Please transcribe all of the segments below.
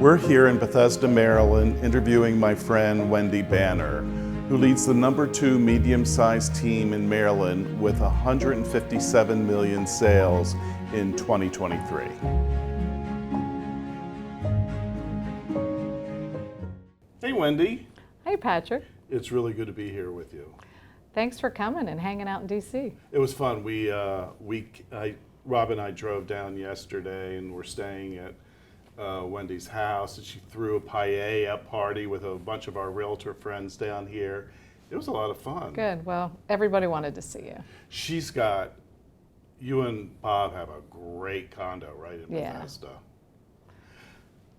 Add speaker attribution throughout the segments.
Speaker 1: We're here in Bethesda, Maryland, interviewing my friend Wendy Banner, who leads the #2 medium-sized team in Maryland with 157 million sales in 2023. Hey, Wendy.
Speaker 2: Hey, Patrick.
Speaker 1: It's really good to be here with you.
Speaker 2: Thanks for coming and hanging out in D.C.
Speaker 1: It was fun. Rob and I drove down yesterday, and we're staying at Wendy's house, and she threw a paella party with a bunch of our realtor friends down here. It was a lot of fun.
Speaker 2: Good. Well, everybody wanted to see you.
Speaker 1: You and Bob have a great condo right in
Speaker 2: Yeah.
Speaker 1: Bethesda.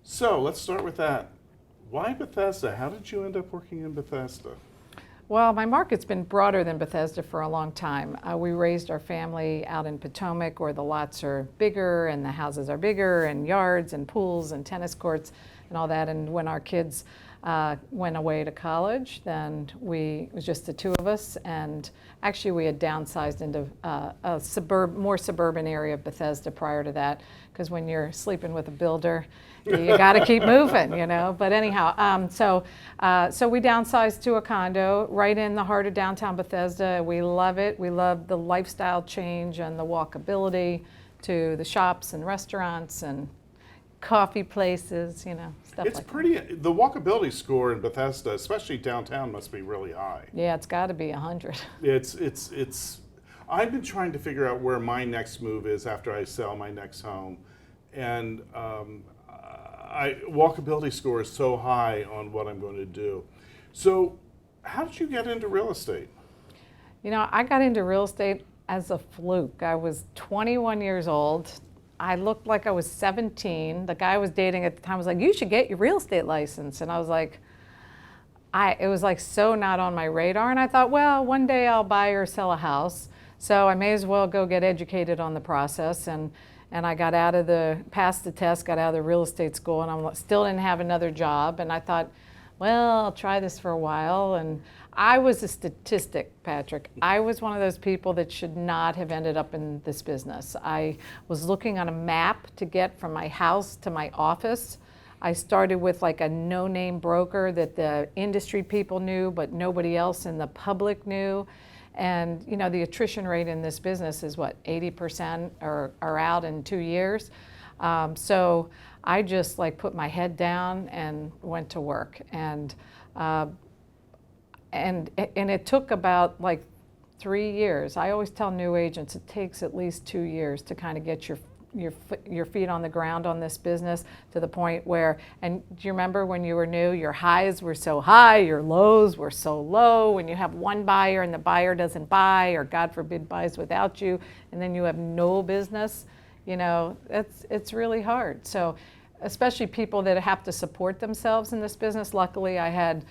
Speaker 1: So let's start with that. Why Bethesda? How did you end up working in Bethesda?
Speaker 2: Well, my market's been broader than Bethesda for a long time. We raised our family out in Potomac, where the lots are bigger and the houses are bigger and yards and pools and tennis courts and all that. And when our kids went away to college, then it was just the two of us. And actually, we had downsized into a more suburban area of Bethesda prior to that, because when you're sleeping with a builder, you got to keep moving, you know. But anyhow, so we downsized to a condo right in the heart of downtown Bethesda. We love it. We love the lifestyle change and the walkability to the shops and restaurants and coffee places, you know, stuff
Speaker 1: It's
Speaker 2: like
Speaker 1: pretty, the walkability score in Bethesda, especially downtown, must be really high.
Speaker 2: that. Yeah, it's got to be 100.
Speaker 1: I've been trying to figure out where my next move is after I sell my next home. And walkability score is so high on what I'm going to do. So how did you get into real estate?
Speaker 2: You know, I got into real estate as a fluke. I was 21 years old. I looked like I was 17. The guy I was dating at the time was like, "You should get your real estate license." And I was like, it was like so not on my radar. And I thought, well, one day I'll buy or sell a house, so I may as well go get educated on the process. And I passed the test, got out of the real estate school, and I still didn't have another job. And I thought, well, I'll try this for a while. And I was a statistic, Patrick. I was one of those people that should not have ended up in this business. I was looking on a map to get from my house to my office. I started with like a no-name broker that the industry people knew, but nobody else in the public knew. And you know, the attrition rate in this business is what, 80% are out in 2 years. So I just like put my head down and went to work. And it took about like 3 years. I always tell new agents it takes at least 2 years to kind of get your feet on the ground on this business, to the point where, and do you remember when you were new, your highs were so high, your lows were so low, when you have one buyer and the buyer doesn't buy, or God forbid buys without you, and then you have no business, you know, it's really hard. So especially people that have to support themselves in this business. Luckily, I had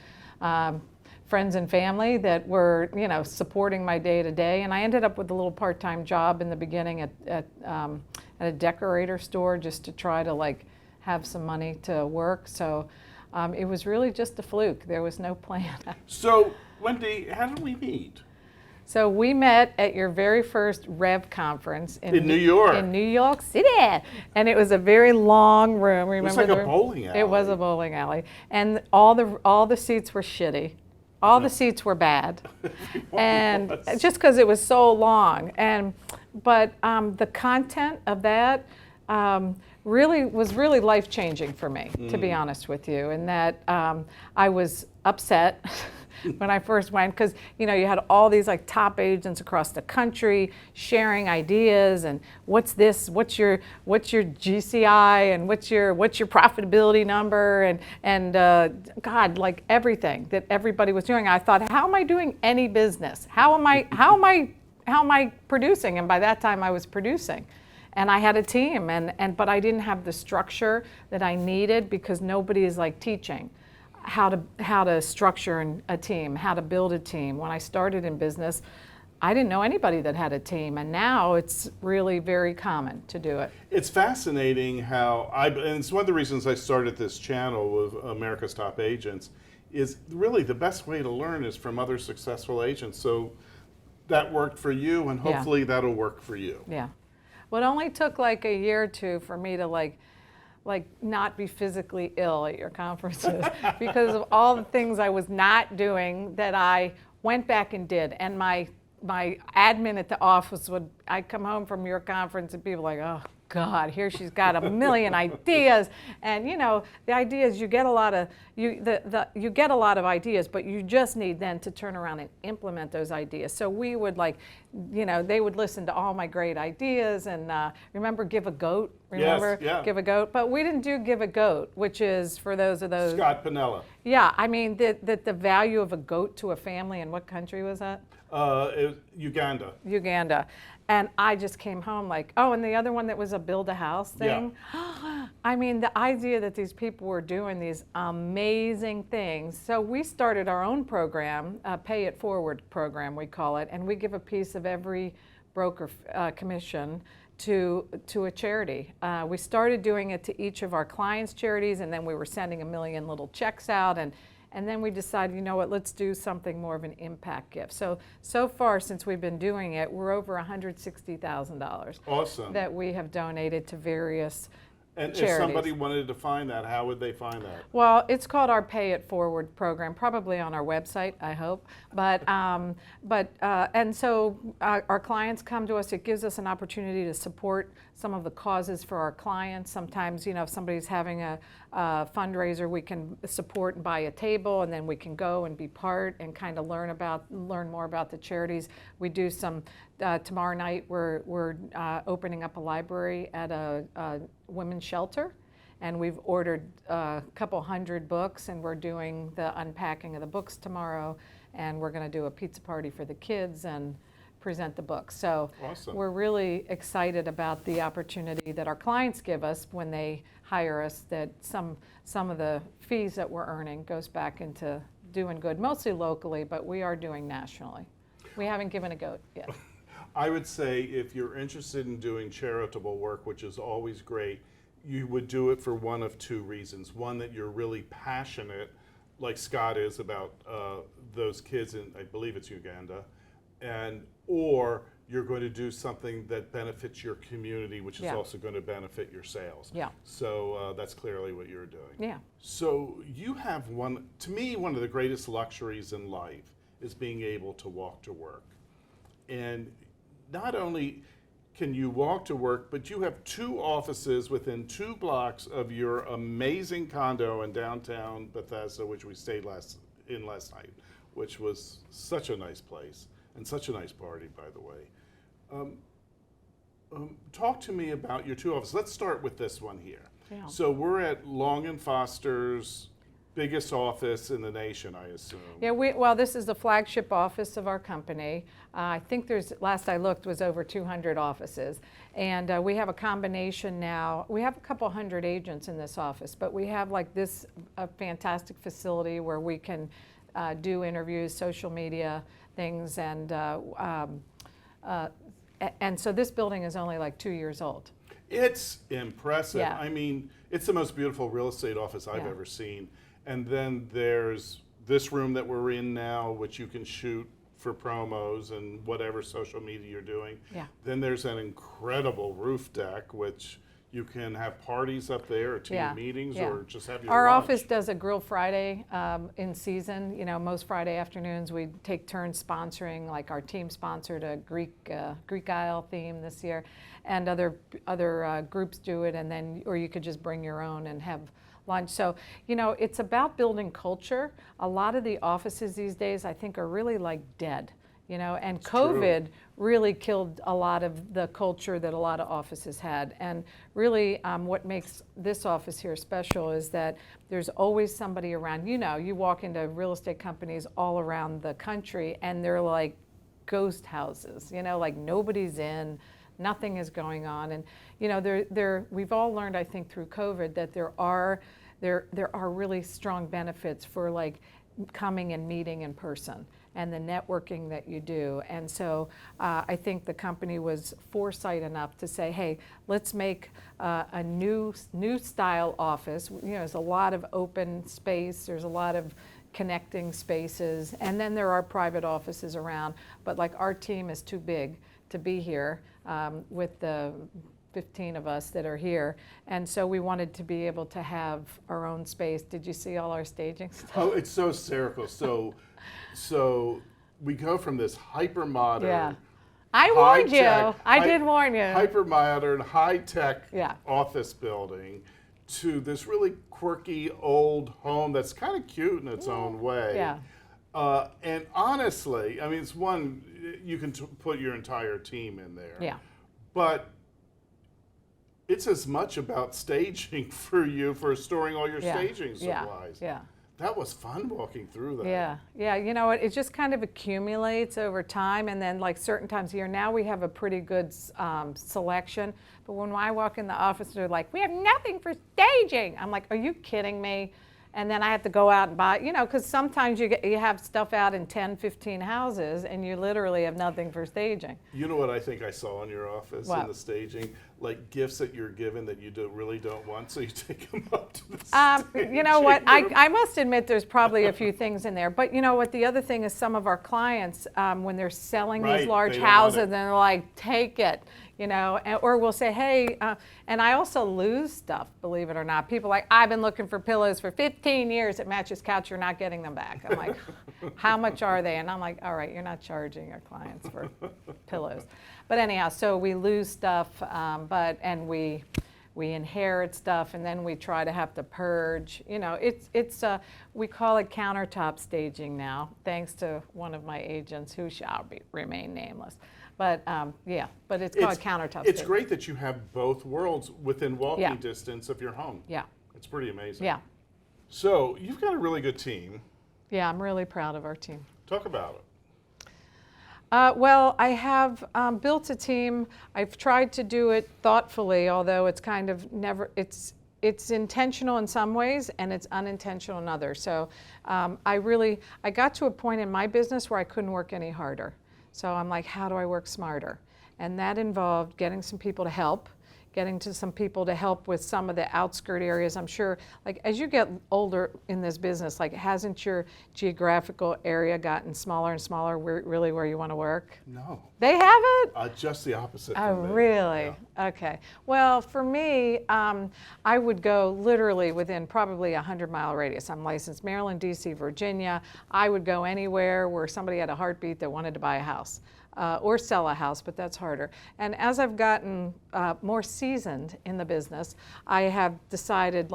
Speaker 2: friends and family that were, you know, supporting my day to day, and I ended up with a little part-time job in the beginning at a decorator store, just to try to like have some money to work. So it was really just a fluke. There was no plan.
Speaker 1: So Wendy, how did we meet?
Speaker 2: So we met at your very first Rev conference in
Speaker 1: New York.
Speaker 2: In New York City, and it was a very long room. Remember,
Speaker 1: it was like a bowling alley.
Speaker 2: It was a bowling alley, and all the seats were shitty. All the seats were bad, and just because it was so long. But the content of that was really life-changing for me, to be honest with you. And that I was upset when I first went, because you know, you had all these like top agents across the country sharing ideas, and what's this, what's your GCI, and what's your profitability number, and God, like everything that everybody was doing. I thought, how am I doing any business? How am I producing? And by that time I was producing, and I had a team, but I didn't have the structure that I needed, because nobody is like teaching how to structure a team, how to build a team. When I started in business, I didn't know anybody that had a team, and now it's really very common to do it.
Speaker 1: It's fascinating how and it's one of the reasons I started this channel with America's Top Agents, is really the best way to learn is from other successful agents. So that worked for you, and hopefully that'll work for you.
Speaker 2: Yeah. Well, it only took like a year or two for me to like like not be physically ill at your conferences because of all the things I was not doing that I went back and did. And my admin at the office I'd come home from your conference and people were like, oh God, here she's got a million ideas. And the idea is you get a lot of you get a lot of ideas, but you just need then to turn around and implement those ideas. So we would they would listen to all my great ideas and remember Give a Goat. Remember
Speaker 1: Yes, yeah.
Speaker 2: Give a Goat? But we didn't do Give a Goat, which is for those
Speaker 1: Scott Piniella.
Speaker 2: Yeah, I mean the value of a goat to a family. In what country was that?
Speaker 1: It was Uganda.
Speaker 2: Uganda. And I just came home like, oh, and the other one that was a build a house thing. Yeah. I mean, the idea that these people were doing these amazing things. So we started our own program, Pay It Forward program, we call it, and we give a piece of every broker commission to a charity. We started doing it to each of our clients' charities, and then we were sending a million little checks out, and then we decided, you know what, let's do something more of an impact gift. So far, since we've been doing it, we're over $160,000
Speaker 1: Awesome.
Speaker 2: that we have donated to various
Speaker 1: And
Speaker 2: charities.
Speaker 1: if somebody wanted to find that, how would they find that?
Speaker 2: Well, it's called our Pay It Forward program, probably on our website, I hope. And so our clients come to us. It gives us an opportunity to support some of the causes for our clients. Sometimes, if somebody's having a fundraiser, we can support and buy a table, and then we can go and be part and kind of learn more about the charities. We do some. Tomorrow night, we're opening up a library at a women's shelter, and we've ordered a couple hundred books, and we're doing the unpacking of the books tomorrow, and we're going to do a pizza party for the kids and present the books. So
Speaker 1: Awesome.
Speaker 2: We're really excited about the opportunity that our clients give us when they hire us, that some of the fees that we're earning goes back into doing good, mostly locally, but we are doing nationally. We haven't given a goat yet.
Speaker 1: I would say if you're interested in doing charitable work, which is always great, you would do it for one of two reasons. One, that you're really passionate, like Scott is, about those kids in, I believe it's Uganda, or you're going to do something that benefits your community, which is
Speaker 2: Yeah.
Speaker 1: also going to benefit your sales.
Speaker 2: Yeah.
Speaker 1: So that's clearly what you're doing.
Speaker 2: Yeah.
Speaker 1: So you have one of the greatest luxuries in life is being able to walk to work. And not only can you walk to work, but you have two offices within 2 blocks of your amazing condo in downtown Bethesda, which we stayed last night, which was such a nice place and such a nice party, by the way. Talk to me about your two offices. Let's start with this one here.
Speaker 2: Yeah.
Speaker 1: So we're at Long and Foster's biggest office in the nation, I assume.
Speaker 2: Yeah, well, this is the flagship office of our company. I think last I looked, was over 200 offices. And we have a combination now. We have a couple hundred agents in this office, but we have a fantastic facility where we can do interviews, social media things, and so this building is only 2 years old.
Speaker 1: It's impressive.
Speaker 2: Yeah.
Speaker 1: I mean, it's the most beautiful real estate office I've
Speaker 2: Yeah.
Speaker 1: ever seen. And then there's this room that we're in now, which you can shoot for promos and whatever social media you're doing.
Speaker 2: Yeah.
Speaker 1: Then there's an incredible roof deck, which you can have parties up there, or team
Speaker 2: Yeah,
Speaker 1: meetings,
Speaker 2: yeah.
Speaker 1: or just have your
Speaker 2: Our
Speaker 1: lunch.
Speaker 2: office does a Grill Friday in season. Most Friday afternoons we take turns sponsoring. Like our team sponsored a Greek Isle theme this year, and other groups do it. And then, or you could just bring your own and have lunch. So it's about building culture. A lot of the offices these days, I think, are really dead. And
Speaker 1: It's
Speaker 2: COVID
Speaker 1: true.
Speaker 2: really killed a lot of the culture that a lot of offices had. And really, what makes this office here special is that there's always somebody around. You walk into real estate companies all around the country, and they're like ghost houses. Nobody's in, nothing is going on. And we've all learned, I think, through COVID that there are really strong benefits for coming and meeting in person and the networking that you do. And so I think the company was foresight enough to say, hey, let's make a new style office. There's a lot of open space, there's a lot of connecting spaces, and then there are private offices around, but our team is too big to be here with the 15 of us that are here. And so we wanted to be able to have our own space. Did you see all our staging stuff?
Speaker 1: Oh, it's so hysterical. So we go from this hyper modern.
Speaker 2: Yeah. I warned you.
Speaker 1: high-tech,
Speaker 2: I did warn you.
Speaker 1: Hyper modern, high tech
Speaker 2: Yeah.
Speaker 1: office building to this really quirky old home that's kind of cute in its own way.
Speaker 2: Yeah.
Speaker 1: And honestly, I mean, it's one, you can put your entire team in there.
Speaker 2: Yeah.
Speaker 1: But it's as much about staging for you for storing all your
Speaker 2: Yeah.
Speaker 1: staging
Speaker 2: Yeah.
Speaker 1: supplies.
Speaker 2: Yeah.
Speaker 1: That was fun walking through that.
Speaker 2: Yeah, yeah. You know what? It just kind of accumulates over time, and then like certain times a year. Now we have a pretty good selection, but when I walk in the office, they're like, "We have nothing for staging." I'm like, "Are you kidding me?" And then I have to go out and buy, because sometimes you have stuff out in 10, 15 houses, and you literally have nothing for staging.
Speaker 1: You know what I think I saw in your office
Speaker 2: What?
Speaker 1: in the staging? Like gifts that you're given that you really don't want, so you take them up to the staging
Speaker 2: You know what?
Speaker 1: room.
Speaker 2: I must admit there's probably a few things in there. But you know what? The other thing is some of our clients, when they're selling
Speaker 1: Right,
Speaker 2: these large
Speaker 1: they don't want
Speaker 2: houses,
Speaker 1: it.
Speaker 2: they're like, take it, or we'll say, hey, and I also lose stuff, believe it or not. People are like, I've been looking for pillows for 15 years at Mattress Couch, you're not getting them back. I'm like, how much are they? And I'm like, all right, you're not charging your clients for pillows. But anyhow, so we lose stuff, and we inherit stuff, and then we try to have to purge. We call it countertop staging now, thanks to one of my agents who shall remain nameless. But but it's called countertop
Speaker 1: It's
Speaker 2: staging.
Speaker 1: great that you have both worlds within walking
Speaker 2: Yeah.
Speaker 1: distance of your home.
Speaker 2: Yeah,
Speaker 1: It's pretty amazing.
Speaker 2: yeah,
Speaker 1: So you've got a really good team.
Speaker 2: yeah. I'm really proud of our team.
Speaker 1: Talk about it.
Speaker 2: Well, I have built a team. I've tried to do it thoughtfully, although it's kind of never. It's intentional in some ways, and it's unintentional in others. So I got to a point in my business where I couldn't work any harder. So I'm like, how do I work smarter? And that involved getting some people to help, getting to some people to help with some of the outskirt areas. I'm sure, like as you get older in this business, like hasn't your geographical area gotten smaller and smaller really where you want to work?
Speaker 1: No.
Speaker 2: They haven't?
Speaker 1: Just the opposite.
Speaker 2: Oh,
Speaker 1: for me.
Speaker 2: really?
Speaker 1: Yeah.
Speaker 2: Okay. Well, for me, I would go literally within probably a 100-mile radius. I'm licensed Maryland, D.C., Virginia. I would go anywhere where somebody had a heartbeat that wanted to buy a house. Or sell a house, but that's harder. And as I've gotten more seasoned in the business, I have decided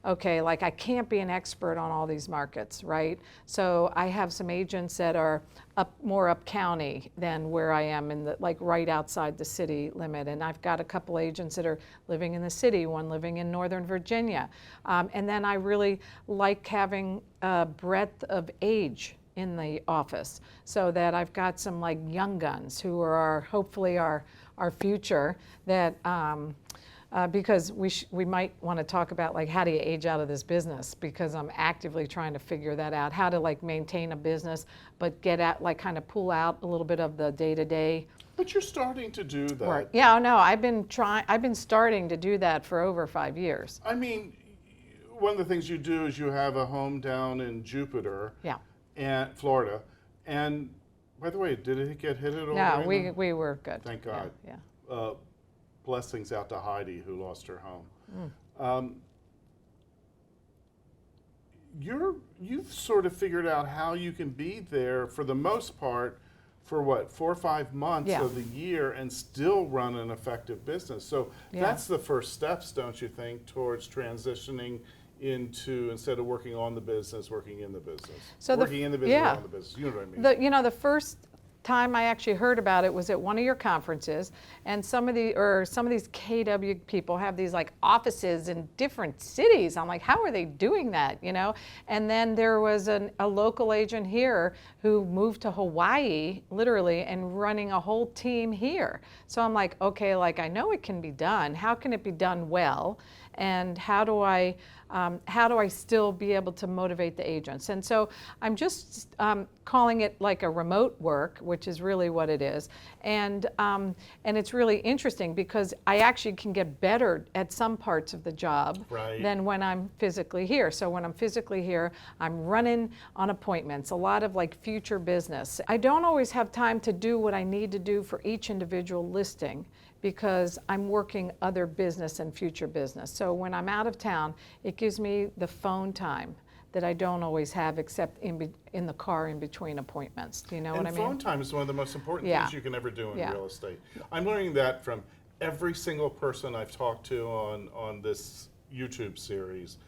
Speaker 2: okay, I can't be an expert on all these markets, right? So I have some agents that are more up county than where I am in right outside the city limit. And I've got a couple agents that are living in the city, one living in Northern Virginia. And then I really like having a breadth of age in the office, so that I've got some young guns who are hopefully our future, that because we might want to talk about how do you age out of this business, because I'm actively trying to figure that out, how to maintain a business but get at kind of pull out a little bit of the day-to-day.
Speaker 1: But you're starting to do that.
Speaker 2: Work. Yeah, no, I've been starting to do that for over 5 years.
Speaker 1: I mean, one of the things you do is you have a home down in Jupiter.
Speaker 2: Yeah.
Speaker 1: And Florida. And by the way, did it get hit at all?
Speaker 2: No,
Speaker 1: right
Speaker 2: we were good.
Speaker 1: Thank God.
Speaker 2: Yeah.
Speaker 1: Blessings out to Heidi, who lost her home. You've sort of figured out how you can be there for the most part for what, 4 or 5 months
Speaker 2: Yeah.
Speaker 1: of the year and still run an effective business. So
Speaker 2: Yeah.
Speaker 1: that's the first steps, don't you think, towards transitioning into, instead of working on the business, working in the business.
Speaker 2: So
Speaker 1: working in the business, on the business. You know what I mean?
Speaker 2: The first time I actually heard about it was at one of your conferences, and some of these KW people have these offices in different cities. I'm like, how are they doing that? And then there was a local agent here who moved to Hawaii, literally, and running a whole team here. So I'm like, okay, I know it can be done. How can it be done well? and how do I still be able to motivate the agents? And so I'm just calling it like a remote work, which is really what it is. And it's really interesting because I actually can get better at some parts of the job
Speaker 1: Right.
Speaker 2: than when I'm physically here. So when I'm physically here, I'm running on appointments, a lot of like future business. I don't always have time to do what I need to do for each individual listing because I'm working other business and future business. So when I'm out of town, it gives me the phone time that I don't always have except in the car in between appointments. Do you know what I mean?
Speaker 1: And phone time is one of the most important
Speaker 2: Yeah.
Speaker 1: things you can ever do in
Speaker 2: Yeah.
Speaker 1: real estate. I'm learning that from every single person I've talked to on this YouTube series,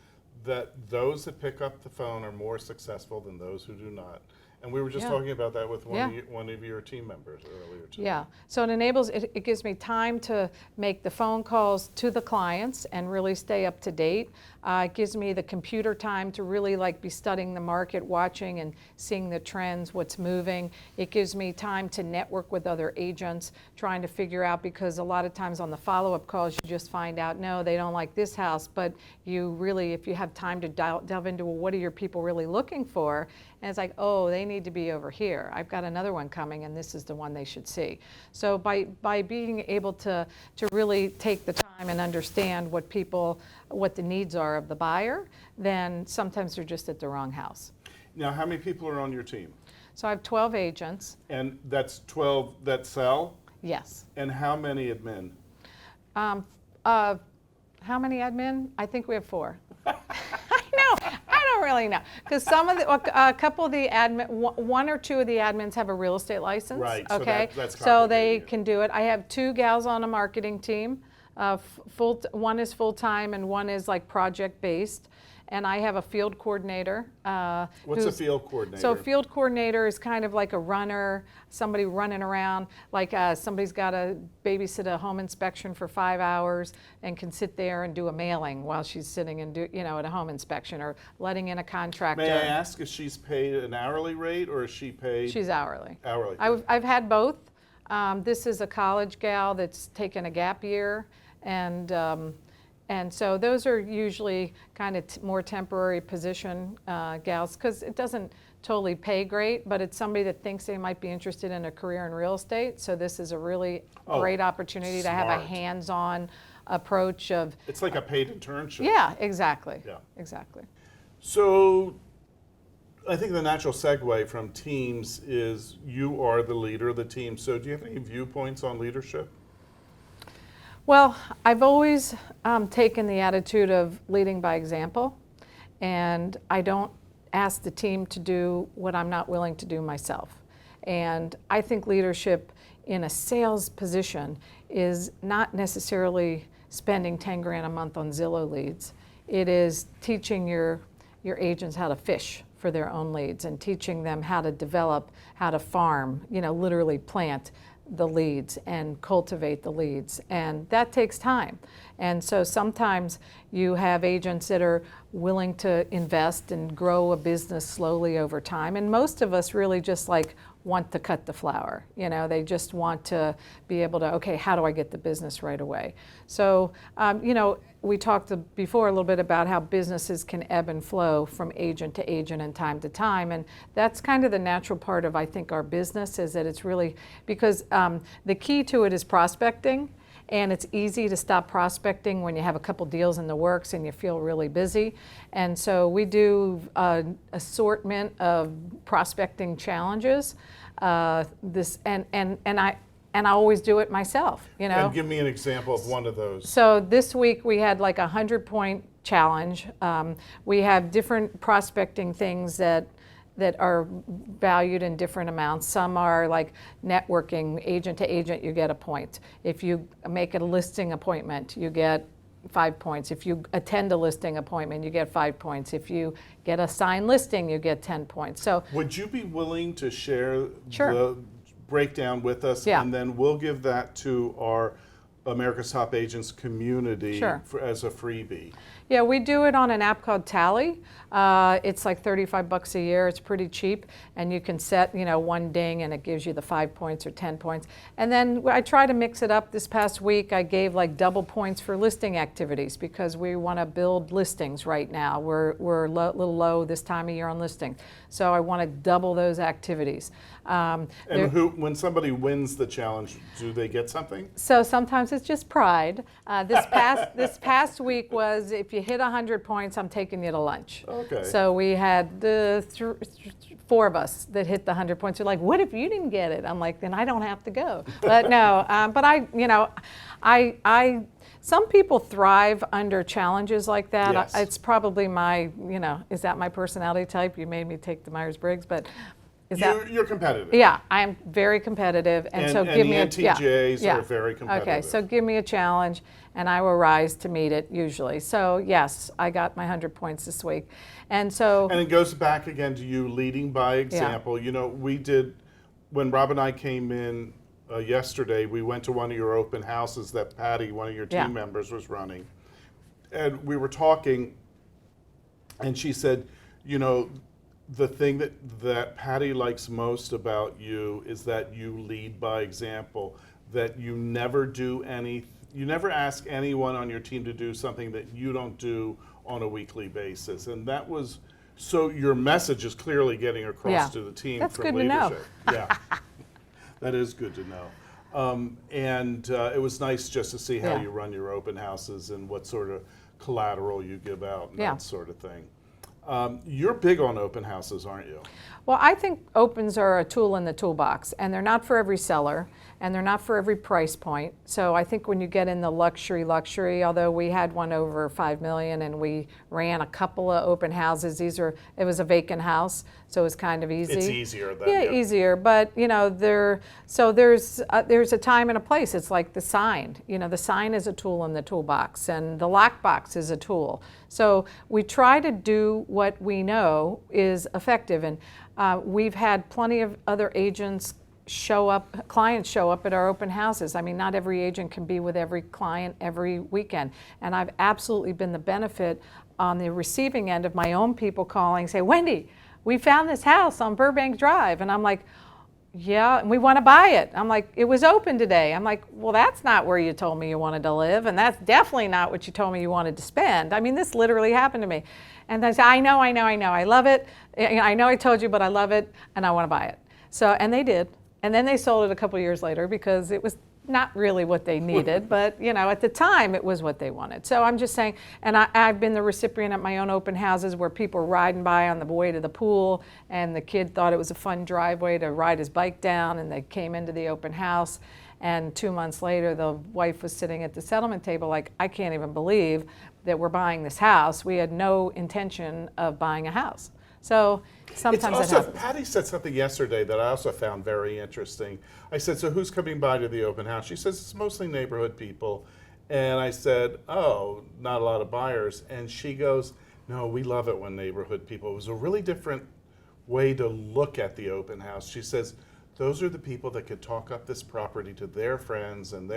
Speaker 1: that those that pick up the phone are more successful than those who do not. And we were just
Speaker 2: Yeah.
Speaker 1: talking about that with
Speaker 2: Yeah.
Speaker 1: One of your team members earlier today.
Speaker 2: Yeah, so it gives me time to make the phone calls to the clients and really stay up to date. It gives me the computer time to really like be studying the market, watching and seeing the trends, what's moving. It gives me time to network with other agents, trying to figure out, because a lot of times on the follow-up calls you just find out, no, they don't like this house, but you really, if you have time to delve into, well, what are your people really looking for? And it's like, oh, they need to be over here. I've got another one coming and this is the one they should see. So by being able to really take the time and understand what the needs are of the buyer, then sometimes they're just at the wrong house.
Speaker 1: Now, how many people are on your team?
Speaker 2: So I have 12 agents.
Speaker 1: And that's 12 that sell?
Speaker 2: Yes.
Speaker 1: And how many admin?
Speaker 2: How many admin? I think we have 4. I know. I don't really know, because a couple of the admin, one or two of the admins have a real estate license.
Speaker 1: Right, so
Speaker 2: Okay,
Speaker 1: that's
Speaker 2: so they
Speaker 1: complicated.
Speaker 2: can do it. I have 2 gals on a marketing team. One is full time and one is like project based. And I have a field coordinator.
Speaker 1: What's a field coordinator?
Speaker 2: So a field coordinator is kind of like a runner, somebody running around, like somebody's got to babysit a home inspection for 5 hours and can sit there and do a mailing while she's sitting and at a home inspection, or letting in a contractor.
Speaker 1: May I ask if she's paid an hourly rate or is she paid?
Speaker 2: She's hourly.
Speaker 1: Hourly.
Speaker 2: I've had both. This is a college gal that's taken a gap year, and so those are usually kind of more temporary position gals, because it doesn't totally pay great, but it's somebody that thinks they might be interested in a career in real estate. So this is a really great opportunity to have a
Speaker 1: smart.
Speaker 2: hands-on approach of.
Speaker 1: It's like a paid internship.
Speaker 2: Yeah, exactly.
Speaker 1: Yeah.
Speaker 2: Exactly.
Speaker 1: So I think the natural segue from teams is you are the leader of the team. So do you have any viewpoints on leadership?
Speaker 2: Well, I've always taken the attitude of leading by example, and I don't ask the team to do what I'm not willing to do myself. And I think leadership in a sales position is not necessarily spending 10 grand a month on Zillow leads. It is teaching your agents how to fish for their own leads, and teaching them how to develop, how to farm, literally plant the leads and cultivate the leads, and that takes time. And so sometimes you have agents that are willing to invest and grow a business slowly over time, and most of us really just want to cut the flower. They just want to be able to, okay, how do I get the business right away? So we talked before a little bit about how businesses can ebb and flow from agent to agent and time to time, and that's kind of the natural part of, I think, our business, is that it's really, because the key to it is prospecting, and it's easy to stop prospecting when you have a couple deals in the works and you feel really busy. And so we do an assortment of prospecting challenges. I always do it myself,
Speaker 1: And give me an example of one of those.
Speaker 2: So this week we had like a 100-point challenge. We have different prospecting things that are valued in different amounts. Some are like networking, agent to agent, you get a point. If you make a listing appointment, you get 5 points. If you attend a listing appointment, you get 5 points. If you get a signed listing, you get 10 points. So
Speaker 1: would you be willing to share
Speaker 2: Sure.
Speaker 1: the breakdown with us?
Speaker 2: Yeah.
Speaker 1: And then we'll give that to our America's Top Agents community
Speaker 2: Sure.
Speaker 1: as a freebie.
Speaker 2: Yeah, we do it on an app called Tally. It's like $35 a year. It's pretty cheap, and you can set, one ding, and it gives you the 5 points or 10 points. And then I try to mix it up. This past week, I gave like double points for listing activities because we want to build listings right now. We're a little low this time of year on listings, so I want to double those activities.
Speaker 1: And when somebody wins the challenge, do they get something?
Speaker 2: So sometimes it's just pride. This past week was if you hit 100 points, I'm taking you to lunch.
Speaker 1: Okay.
Speaker 2: So we had the 4 of us that hit the 100 points. They're like, what if you didn't get it? I'm like, then I don't have to go. But no, but I some people thrive under challenges like that.
Speaker 1: Yes.
Speaker 2: It's probably my, is that my personality type? You made me take the Myers-Briggs, but
Speaker 1: You're competitive.
Speaker 2: yeah, I am very competitive, and so give me
Speaker 1: the NTJs are very competitive.
Speaker 2: Okay, so give me a challenge, and I will rise to meet it usually. So yes, I got my 100 points this week, and so.
Speaker 1: And it goes back again to you leading by example. We did when Rob and I came in yesterday. We went to one of your open houses that Patty, one of your team members, was running, and we were talking, and she said, the thing that Patty likes most about you is that you lead by example, that you never you never ask anyone on your team to do something that you don't do on a weekly basis. And that was, so your message is clearly getting across to the team.
Speaker 2: That's
Speaker 1: from
Speaker 2: good to know.
Speaker 1: leadership. Yeah, that is good to know. And it was nice just to see how you run your open houses and what sort of collateral you give out and that sort of thing. You're big on open houses, aren't you?
Speaker 2: Well, I think opens are a tool in the toolbox, and they're not for every seller, and they're not for every price point. So I think when you get in the luxury, although we had one over $5 million, and we ran a couple of open houses. It was a vacant house, so it was kind of easy.
Speaker 1: It's easier then.
Speaker 2: Easier, but there's a time and a place. It's like the sign. The sign is a tool in the toolbox, and the lockbox is a tool. So we try to do what we know is effective, and we've had plenty of other agents clients show up at our open houses. I mean, not every agent can be with every client every weekend, and I've absolutely been the benefit on the receiving end of my own people calling, say, Wendy, we found this house on Burbank Drive, and I'm like, yeah, and we want to buy it. I'm like, it was open today. I'm like, well, that's not where you told me you wanted to live, and that's definitely not what you told me you wanted to spend. I mean, this literally happened to me. And I said, I know, I love it. I know I told you, but I love it, and I want to buy it. So, and they did. And then they sold it a couple years later because it was not really what they needed, but at the time it was what they wanted. So I'm just saying, and I've been the recipient at my own open houses where people were riding by on the way to the pool, and the kid thought it was a fun driveway to ride his bike down, and they came into the open house, and 2 months later the wife was sitting at the settlement table like, I can't even believe that we're buying this house. We had no intention of buying a house. So sometimes it happens.
Speaker 1: Patty said something yesterday that I also found very interesting. I said, so who's coming by to the open house? She says, it's mostly neighborhood people. And I said, oh, not a lot of buyers. And she goes, no, we love it when neighborhood people. It was a really different way to look at the open house. She says, those are the people that could talk up this property to their friends and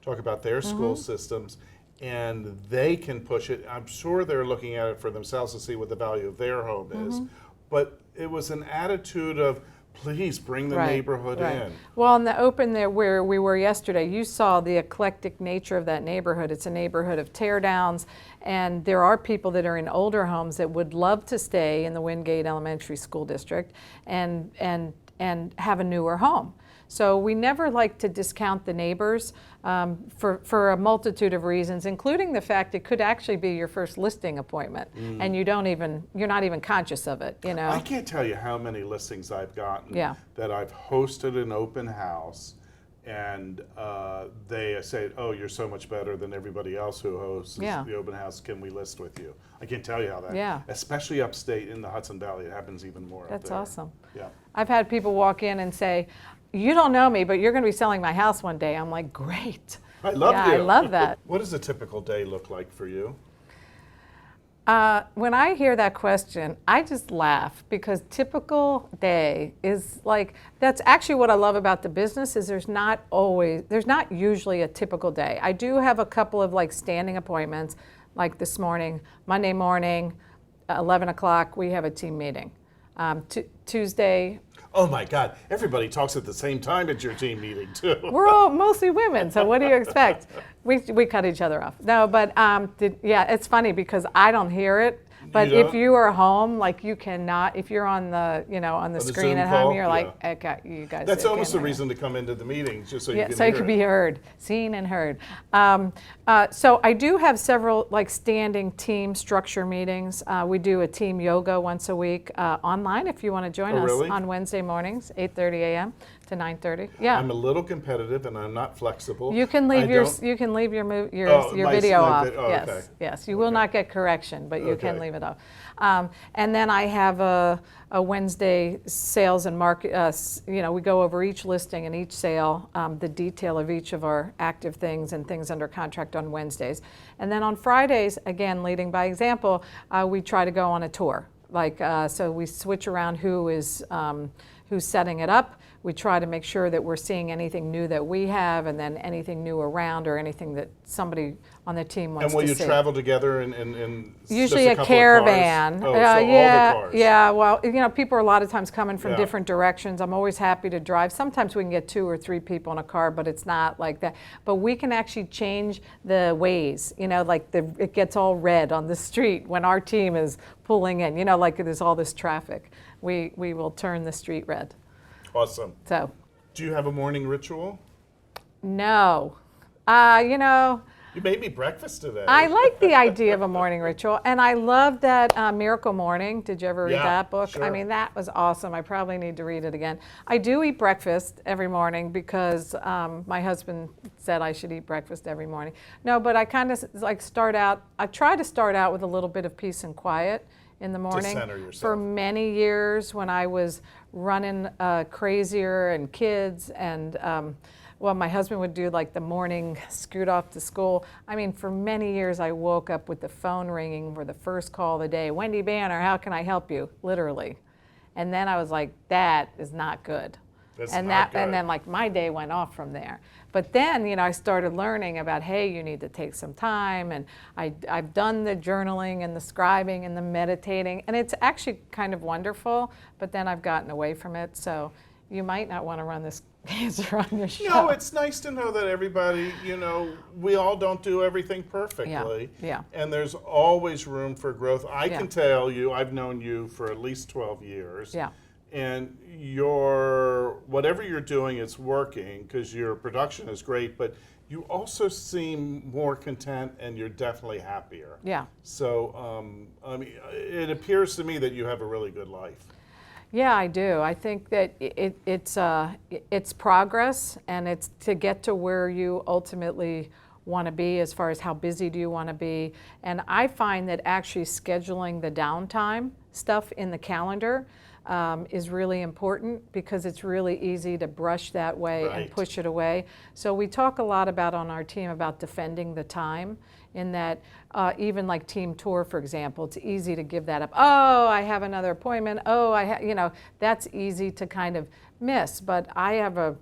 Speaker 1: talk about their school systems. And they can push it. I'm sure they're looking at it for themselves to see what the value of their home is. But it was an attitude of, please bring the neighborhood in.
Speaker 2: Well, in the open there where we were yesterday, you saw the eclectic nature of that neighborhood. It's a neighborhood of tear downs, and there are people that are in older homes that would love to stay in the Wingate Elementary School District and have a newer home. So we never like to discount the neighbors for a multitude of reasons, including the fact it could actually be your first listing appointment, and you're not even conscious of it.
Speaker 1: I can't tell you how many listings I've gotten that I've hosted an open house, and they say, "Oh, you're so much better than everybody else who hosts the open house. Can we list with you?" I can't tell you how that. Especially upstate in the Hudson Valley, it happens even more.
Speaker 2: That's
Speaker 1: up there.
Speaker 2: awesome.
Speaker 1: Yeah.
Speaker 2: I've had people walk in and say, you don't know me, but you're going to be selling my house one day. I'm like, great.
Speaker 1: I love you.
Speaker 2: I love that.
Speaker 1: What does a typical day look like for you?
Speaker 2: When I hear that question, I just laugh because typical day is like, that's actually what I love about the business is there's not usually a typical day. I do have a couple of like standing appointments, like this morning, Monday morning, 11 o'clock, we have a team meeting. Tuesday,
Speaker 1: Oh my God, everybody talks at the same time at your team meeting too.
Speaker 2: we're all mostly women, so what do you expect? We cut each other off. No, but yeah, it's funny because I don't hear it. But
Speaker 1: You
Speaker 2: if
Speaker 1: don't?
Speaker 2: you are home, like you cannot. If you're on the on the
Speaker 1: the
Speaker 2: screen
Speaker 1: Zoom
Speaker 2: at home,
Speaker 1: call?
Speaker 2: you're like,
Speaker 1: Yeah.
Speaker 2: okay, you guys.
Speaker 1: That's almost the
Speaker 2: can't hear.
Speaker 1: reason to come into the meeting, just so you
Speaker 2: Yeah,
Speaker 1: can
Speaker 2: so
Speaker 1: hear
Speaker 2: you can
Speaker 1: it.
Speaker 2: be heard, seen and heard. So I do have several like standing team structure meetings. We do a team yoga once a week online if you want to join
Speaker 1: Oh,
Speaker 2: us
Speaker 1: really?
Speaker 2: on Wednesday mornings, 8:30 a.m. to 9:30. Yeah.
Speaker 1: I'm a little competitive and I'm not flexible.
Speaker 2: You can
Speaker 1: I
Speaker 2: leave your
Speaker 1: don't-
Speaker 2: your
Speaker 1: Oh,
Speaker 2: your
Speaker 1: my-
Speaker 2: video
Speaker 1: my
Speaker 2: off.
Speaker 1: vid- oh,
Speaker 2: Yes,
Speaker 1: okay.
Speaker 2: yes. You will
Speaker 1: Okay.
Speaker 2: not get correction, but you can
Speaker 1: Okay.
Speaker 2: leave it off. And then I have a Wednesday sales and market. We go over each listing and each sale, the detail of each of our active things and things under contract on Wednesdays. And then on Fridays, again, leading by example, we try to go on a tour. So we switch around who's setting it up. We try to make sure that we're seeing anything new that we have, and then anything new around, or anything that somebody on the team wants
Speaker 1: And will
Speaker 2: to
Speaker 1: you
Speaker 2: see.
Speaker 1: travel together in
Speaker 2: Usually
Speaker 1: just
Speaker 2: a
Speaker 1: couple of
Speaker 2: caravan.
Speaker 1: cars? Oh, so
Speaker 2: yeah,
Speaker 1: all the cars.
Speaker 2: yeah. Well, people are a lot of times coming from
Speaker 1: Yeah.
Speaker 2: different directions. I'm always happy to drive. Sometimes we can get 2 or 3 people in a car, but it's not like that. But we can actually change the ways. It gets all red on the street when our team is pulling in. Like there's all this traffic. We will turn the street red.
Speaker 1: Awesome.
Speaker 2: So.
Speaker 1: Do you have a morning ritual?
Speaker 2: No.
Speaker 1: You made me breakfast today.
Speaker 2: I like the idea of a morning ritual, and I love that Miracle Morning. Did you ever read
Speaker 1: Yeah,
Speaker 2: that book?
Speaker 1: sure.
Speaker 2: I mean, that was awesome. I probably need to read it again. I do eat breakfast every morning because my husband said I should eat breakfast every morning. No, but I kind of I try to start out with a little bit of peace and quiet in the morning.
Speaker 1: center yourself.
Speaker 2: For many years when I was running crazier and kids and my husband would do like the morning scoot off to school. I mean, for many years I woke up with the phone ringing for the first call of the day. Wendy Banner, how can I help you? Literally. And then I was like, that is not good. And then like my day went off from there. But then, I started learning about, hey, you need to take some time. And I've done the journaling and the scribing and the meditating. And it's actually kind of wonderful. But then I've gotten away from it. So you might not want to run this answer on your show.
Speaker 1: No, it's nice to know that everybody, we all don't do everything perfectly.
Speaker 2: Yeah.
Speaker 1: And there's always room for growth. I
Speaker 2: Yeah.
Speaker 1: can tell you, I've known you for at least 12 years.
Speaker 2: Yeah.
Speaker 1: And whatever you're doing, it's working because your production is great, but you also seem more content and you're definitely happier.
Speaker 2: Yeah.
Speaker 1: So, it appears to me that you have a really good life.
Speaker 2: Yeah, I do. I think that it's progress, and it's to get to where you ultimately want to be as far as how busy do you want to be. And I find that actually scheduling the downtime stuff in the calendar is really important because it's really easy to brush that way and
Speaker 1: Right.
Speaker 2: push it away. So we talk a lot about on our team about defending the time in that even like team tour, for example, it's easy to give that up. Oh, I have another appointment. Oh, that's easy to kind of miss. But I have a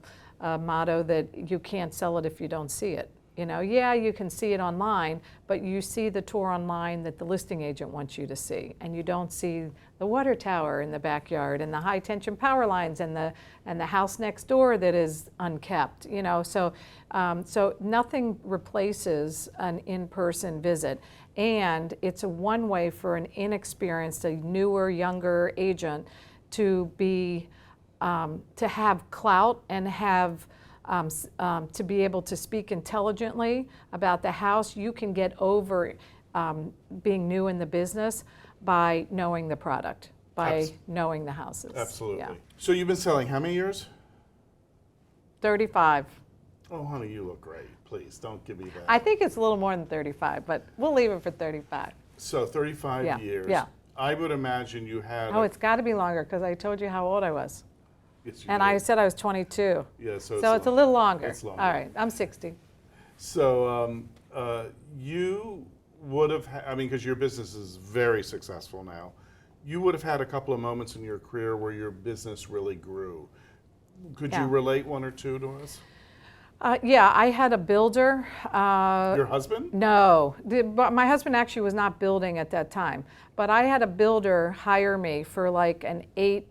Speaker 2: motto that you can't sell it if you don't see it. Yeah, you can see it online, but you see the tour online that the listing agent wants you to see, and you don't see the water tower in the backyard and the high tension power lines and the house next door that is unkept. So nothing replaces an in-person visit, and it's a one way for an inexperienced, a newer, younger agent to be to have clout and have. To be able to speak intelligently about the house. You can get over being new in the business by knowing the product, by knowing the houses.
Speaker 1: Absolutely.
Speaker 2: Yeah.
Speaker 1: So you've been selling how many years?
Speaker 2: 35.
Speaker 1: Oh, honey, you look great. Please, don't give me that.
Speaker 2: I think it's a little more than 35, but we'll leave it for 35.
Speaker 1: So 35
Speaker 2: Yeah,
Speaker 1: years.
Speaker 2: yeah.
Speaker 1: I would imagine you had.
Speaker 2: Oh, it's got to be longer because I told you how old I was.
Speaker 1: Yes, you
Speaker 2: And
Speaker 1: did.
Speaker 2: I said I was 22.
Speaker 1: Yeah, so
Speaker 2: It's a little longer.
Speaker 1: It's longer.
Speaker 2: All right, I'm 60.
Speaker 1: So you would have, I mean, because your business is very successful now, you would have had a couple of moments in your career where your business really grew. Could you relate one or two to us?
Speaker 2: Yeah, I had a builder.
Speaker 1: Your husband?
Speaker 2: No, but my husband actually was not building at that time. But I had a builder hire me for like an 8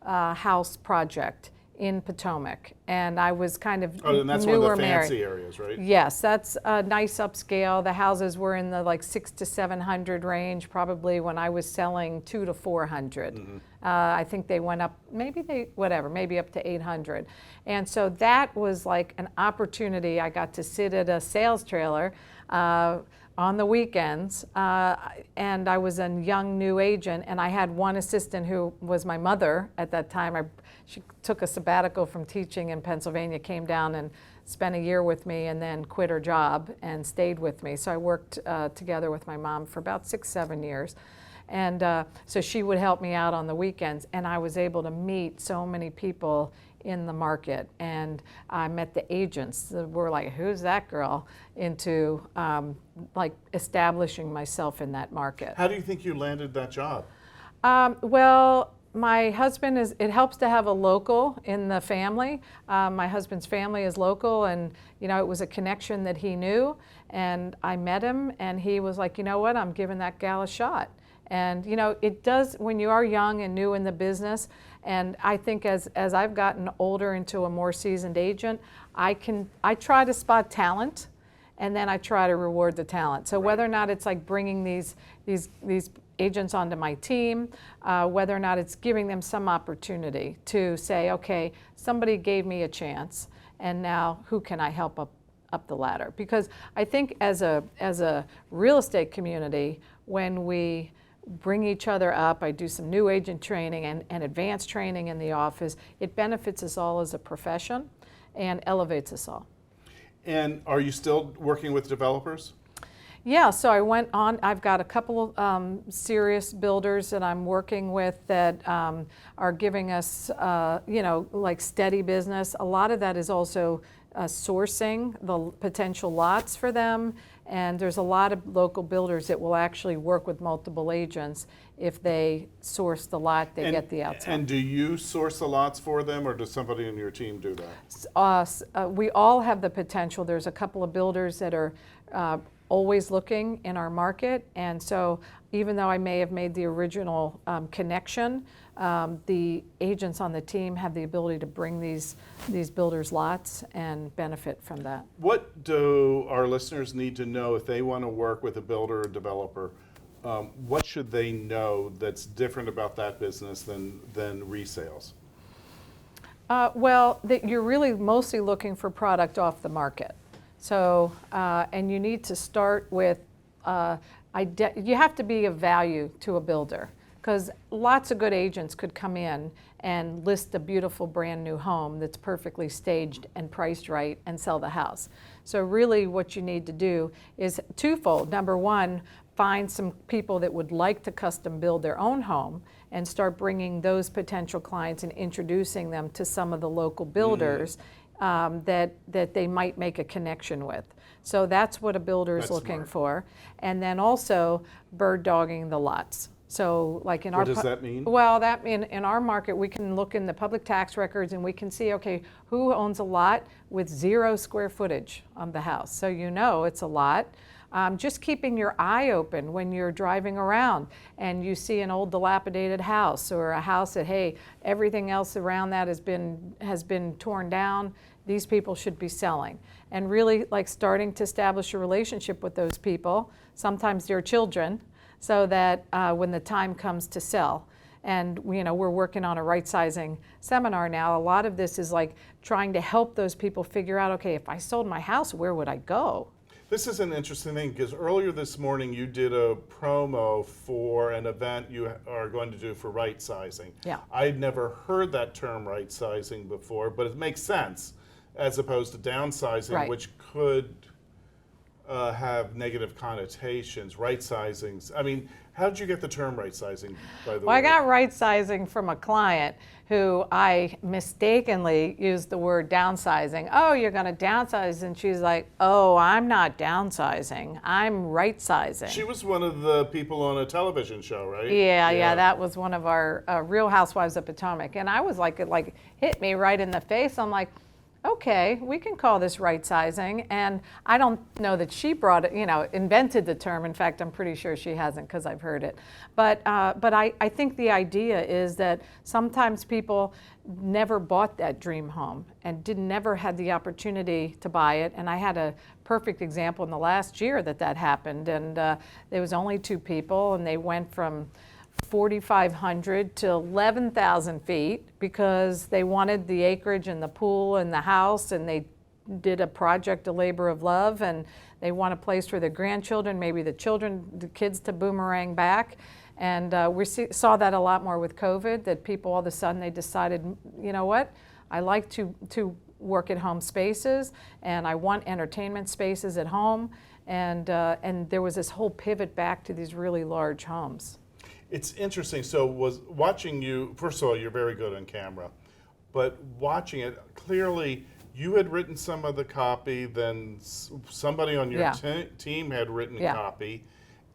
Speaker 2: house project in Potomac, and I was kind of
Speaker 1: And that's
Speaker 2: new
Speaker 1: one
Speaker 2: or
Speaker 1: of the
Speaker 2: married.
Speaker 1: fancy areas, right?
Speaker 2: Yes, that's a nice upscale. The houses were in the like 600 to 700 range, probably when I was selling 200 to 400. I think they went up, maybe up to 800. And so that was like an opportunity. I got to sit at a sales trailer on the weekends, and I was a young new agent, and I had one assistant who was my mother at that time. She took a sabbatical from teaching in Pennsylvania, came down and spent a year with me, and then quit her job and stayed with me. So I worked together with my mom for about 6-7 years. And so she would help me out on the weekends, and I was able to meet so many people in the market. And I met the agents that were like, who's that girl? Into like establishing myself in that market.
Speaker 1: How do you think you landed that job?
Speaker 2: Well, my husband it helps to have a local in the family. My husband's family is local, and it was a connection that he knew. And I met him, and he was like, you know what, I'm giving that gal a shot. And it does, when you are young and new in the business, and I think as I've gotten older into a more seasoned agent, I try to spot talent, and then I try to reward the talent. So whether or not it's like bringing these agents onto my team, whether or not it's giving them some opportunity to say, okay, somebody gave me a chance, and now who can I help up the ladder? Because I think as a real estate community, when we bring each other up, I do some new agent training and advanced training in the office, it benefits us all as a profession and elevates us all.
Speaker 1: And are you still working with developers?
Speaker 2: Yeah, so I went on, I've got a couple of serious builders that I'm working with that are giving us, like steady business. A lot of that is also sourcing the potential lots for them. And there's a lot of local builders that will actually work with multiple agents. If they source the lot, they get the outside.
Speaker 1: And do you source the lots for them, or does somebody on your team do that?
Speaker 2: We all have the potential. There's a couple of builders that are always looking in our market. And so even though I may have made the original connection, the agents on the team have the ability to bring these builders lots and benefit from that.
Speaker 1: What do our listeners need to know if they want to work with a builder or developer? What should they know that's different about that business than resales?
Speaker 2: Well, you're really mostly looking for product off the market. So, and you need to start with, you have to be of value to a builder, because lots of good agents could come in and list a beautiful brand new home that's perfectly staged and priced right and sell the house. So really what you need to do is twofold. Number one, find some people that would like to custom build their own home and start bringing those potential clients and introducing them to some of the local builders that they might make a connection with. So that's what a builder is looking for. And then also bird dogging the lots. So like in
Speaker 1: What does that mean?
Speaker 2: Well, that in our market, we can look in the public tax records and we can see, okay, who owns a lot with 0 square footage on the house. So it's a lot. Just keeping your eye open when you're driving around and you see an old dilapidated house or a house that, hey, everything else around that has been torn down. These people should be selling. And really like starting to establish a relationship with those people. Sometimes they're children, so that when the time comes to sell. And we're working on a right sizing seminar now. A lot of this is like trying to help those people figure out, okay, if I sold my house, where would I go?
Speaker 1: This is an interesting thing, because earlier this morning you did a promo for an event you are going to do for right sizing.
Speaker 2: Yeah.
Speaker 1: I'd never heard that term right sizing before, but it makes sense as opposed to downsizing,
Speaker 2: Right.
Speaker 1: which could have negative connotations, right sizings. I mean, how did you get the term right sizing, by the way?
Speaker 2: Well, I got right sizing from a client who I mistakenly used the word downsizing. Oh, you're going to downsize. And she's like, oh, I'm not downsizing. I'm right sizing.
Speaker 1: She was one of the people on a television show, right?
Speaker 2: Yeah, that was one of our Real Housewives of Potomac. And I was like, it like hit me right in the face. I'm like, okay, we can call this right sizing. And I don't know that she brought it, invented the term. In fact, I'm pretty sure she hasn't because I've heard it. But I think the idea is that sometimes people never bought that dream home and never had the opportunity to buy it. And I had a perfect example in the last year that happened. And there was only 2 people, and they went from 4,500 to 11,000 feet because they wanted the acreage and the pool and the house, and they did a project, a labor of love, and they want a place for their grandchildren, maybe the kids to boomerang back. And we saw that a lot more with COVID, that people all of a sudden they decided, you know what, I like to work at home spaces, and I want entertainment spaces at home, and there was this whole pivot back to these really large homes.
Speaker 1: It's interesting. So was watching you, first of all, you're very good on camera, but watching it, clearly you had written some of the copy, then somebody on your team had written copy,